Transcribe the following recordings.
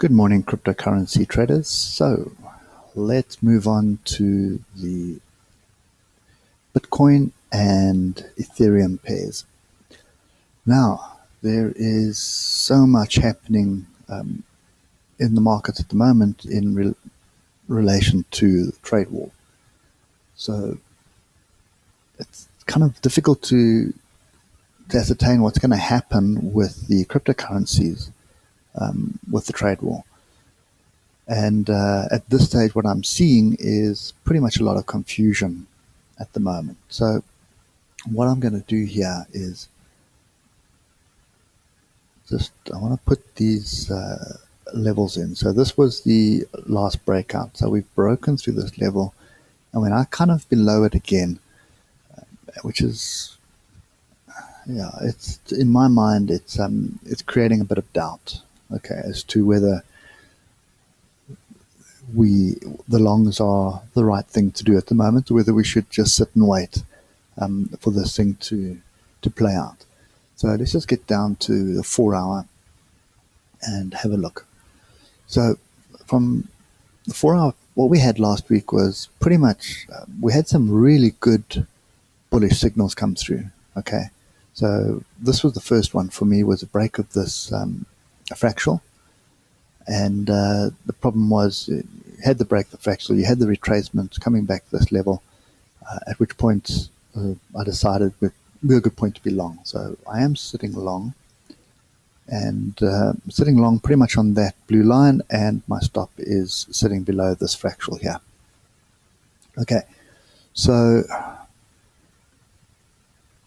Good morning, cryptocurrency traders. So let's move on to the Bitcoin and Ethereum pairs. Now, there is so much happening in the markets at the moment in relation to the trade war. So it's kind of difficult to ascertain what's going to happen with the cryptocurrencies with the trade war. And at this stage, what I'm seeing is pretty much a lot of confusion at the moment. So what I'm going to do here is I want to put these levels in. So this was the last breakout. So we've broken through this level, and when I kind of below it again, which is, yeah, it's in my mind, it's creating a bit of doubt, okay, as to whether the longs are the right thing to do at the moment, or whether we should just sit and wait for this thing to play out. So let's just get down to the 4 hour and have a look. So from the 4 hour, what we had last week was pretty much, we had some really good bullish signals come through. Okay. So this was the first one for me, was a break of this fractal. And the problem was, you had the break the fractal, you had the retracement coming back to this level, at which point I decided would be a good point to be long. So I am sitting long, and sitting long pretty much on that blue line, and my stop is sitting below this fractal here. Okay, so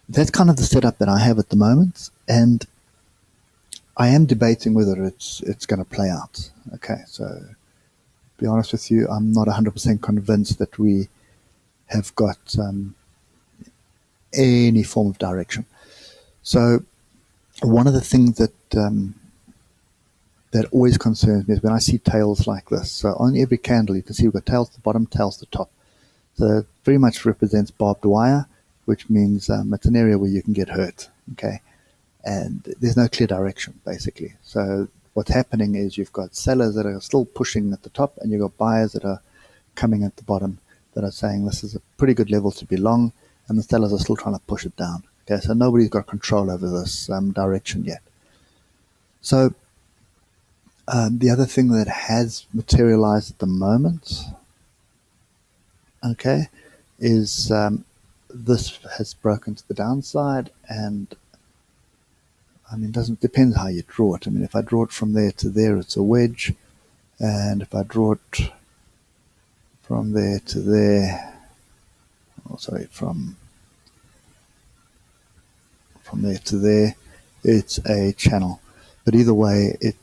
that's kind of the setup that I have at the moment, and I am debating whether it's going to play out. Okay, so to be honest with you, I'm not 100% convinced that we have got any form of direction. So one of the things that that always concerns me is when I see tails like this. So on every candle, you can see we've got tails to the bottom, tails to the top. So it very much represents barbed wire, which means it's an area where you can get hurt. Okay, and there's no clear direction, basically. So what's happening is you've got sellers that are still pushing at the top, and you've got buyers that are coming at the bottom that are saying this is a pretty good level to be long, and the sellers are still trying to push it down. Okay, so nobody's got control over this direction yet. So the other thing that has materialized at the moment, okay, is this has broken to the downside, and I mean, depends how you draw it. I mean, if I draw it from there to there, it's a wedge, and if I draw it from there to there, from there to there, it's a channel. But either way, it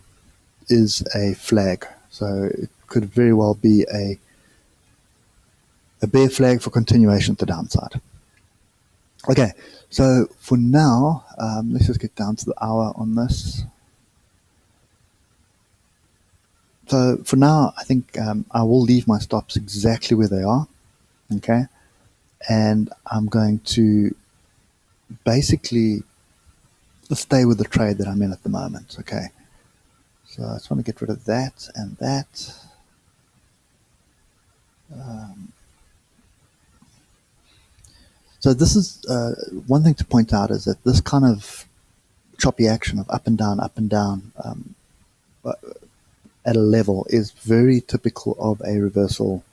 is a flag. So it could very well be a bear flag for continuation to the downside. Okay, so for now, let's just get down to the hour on this. So for now, I think I will leave my stops exactly where they are, okay? And I'm going to basically stay with the trade that I'm in at the moment, okay? So I just want to get rid of that and that. So this is one thing to point out, is that this kind of choppy action of up and down at a level is very typical of a reversal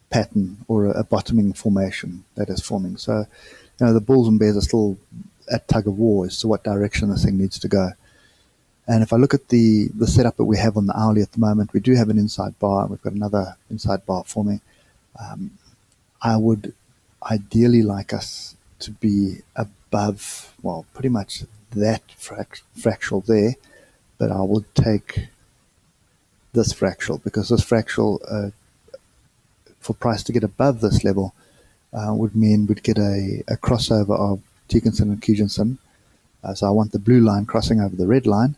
pattern or a bottoming formation that is forming. So, you know, the bulls and bears are still at tug of war as to what direction this thing needs to go. And if I look at the setup that we have on the hourly at the moment, we do have an inside bar. We've got another inside bar forming. I would ideally like us to be above, well, pretty much that fractal there, but I would take this fractal, because this fractal, for price to get above this level, would mean we'd get a crossover of Dickinson and Kijinson. So I want the blue line crossing over the red line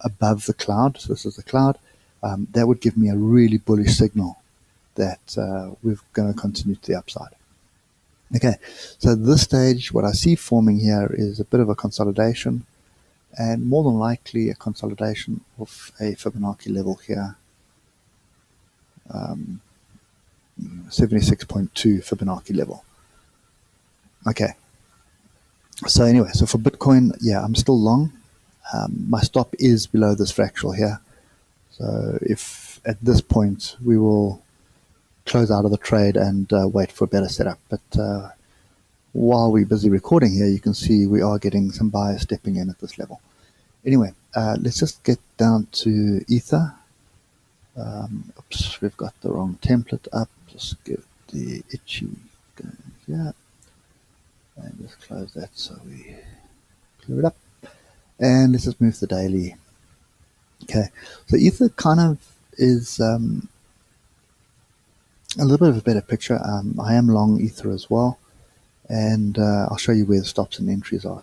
above the cloud. So this is the cloud. That would give me a really bullish signal that we're going to continue to the upside. Okay, so at this stage, what I see forming here is a bit of a consolidation. and more than likely a consolidation of a Fibonacci level here, 76.2 Fibonacci level. Okay, so anyway, so for Bitcoin, yeah, I'm still long. My stop is below this fractal here, so if at this point we will close out of the trade and wait for a better setup. But while we're busy recording here, you can see we are getting some buyers stepping in at this level. Anyway, let's just get down to Ether. Oops, we've got the wrong template up. Just get the Ichi going here. And just close that so we clear it up. And let's just move to the daily. Okay, so Ether kind of is a little bit of a better picture. I am long Ether as well. And I'll show you where the stops and entries are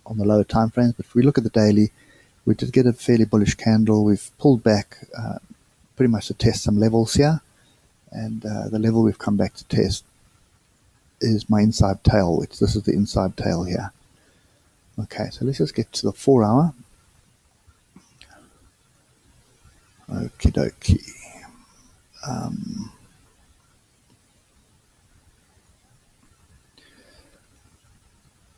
on the lower time frames. But if we look at the daily, we did get a fairly bullish candle. We've pulled back pretty much to test some levels here. And the level we've come back to test is my inside tail, which this is the inside tail here. Okay, so let's just get to the 4 hour. Okie dokie.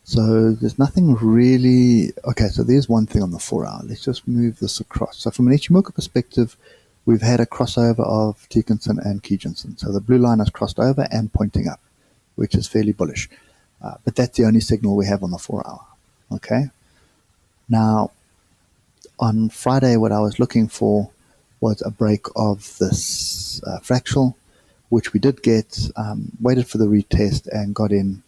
So there's nothing really. Okay, so there's one thing on the 4 hour. Let's just move this across. So from an Ichimoku perspective, we've had a crossover of Tekinson and Kijinson. So the blue line has crossed over and pointing up, which is fairly bullish. But that's the only signal we have on the 4 hour. Okay. Now, on Friday, what I was looking for was a break of this fractal, which we did get, waited for the retest and got in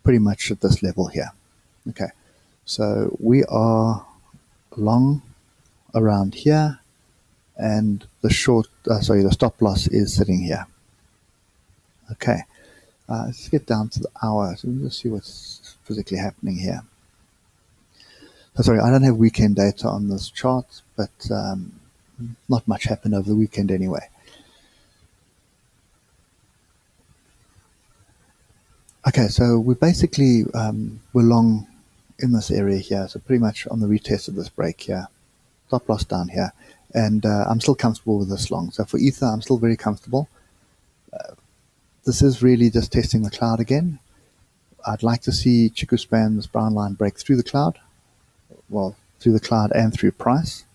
pretty much at this level here. Okay, so we are long around here, and the the stop loss is sitting here. Okay, let's get down to the hour. So we'll just see what's physically happening here. So sorry, I don't have weekend data on this chart, but not much happened over the weekend anyway. Okay, so we basically we're long in this area here, so pretty much on the retest of this break here, stop loss down here, and I'm still comfortable with this long. So for Ether, I'm still very comfortable. This is really just testing the cloud again. I'd like to see Chikuspan, this brown line, break through the cloud, well, through the cloud and through price,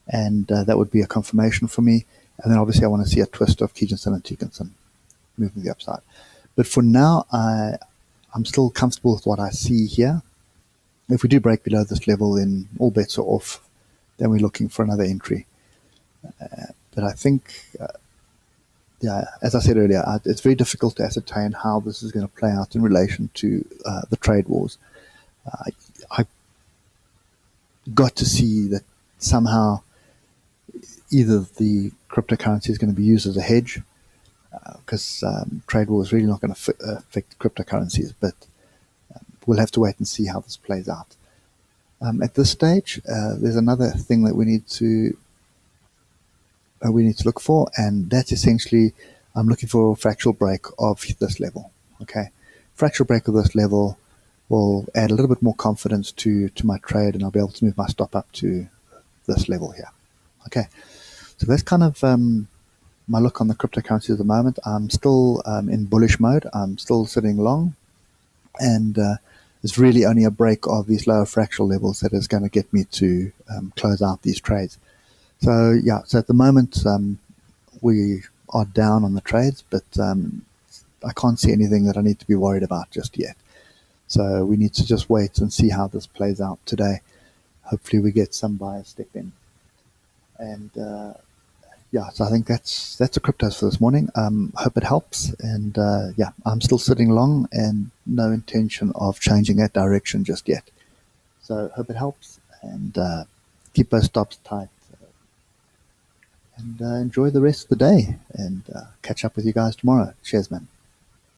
and that would be a confirmation for me. And then obviously I want to see a twist of Kijinson and Tekinson moving the upside. But for now, I'm still comfortable with what I see here. If we do break below this level, then all bets are off. Then we're looking for another entry. But I think, yeah, as I said earlier, it's very difficult to ascertain how this is going to play out in relation to the trade wars. I got to see that somehow either the cryptocurrency is going to be used as a hedge, because trade war is really not going to affect cryptocurrencies, but we'll have to wait and see how this plays out. At this stage, there's another thing that we need to look for, and that's essentially I'm looking for a fractal break of this level. Okay, fractal break of this level will add a little bit more confidence to my trade, and I'll be able to move my stop up to this level here. Okay, so that's kind of my look on the cryptocurrency at the moment. I'm still in bullish mode. I'm still sitting long, and it's really only a break of these lower fractal levels that is going to get me to close out these trades. So yeah, so at the moment we are down on the trades, but I can't see anything that I need to be worried about just yet. So we need to just wait and see how this plays out today. Hopefully we get some buyers step in. And yeah, so I think that's the cryptos for this morning. Hope it helps. And yeah, I'm still sitting long and no intention of changing that direction just yet. So hope it helps, and keep those stops tight. And enjoy the rest of the day, and catch up with you guys tomorrow. Cheers, man.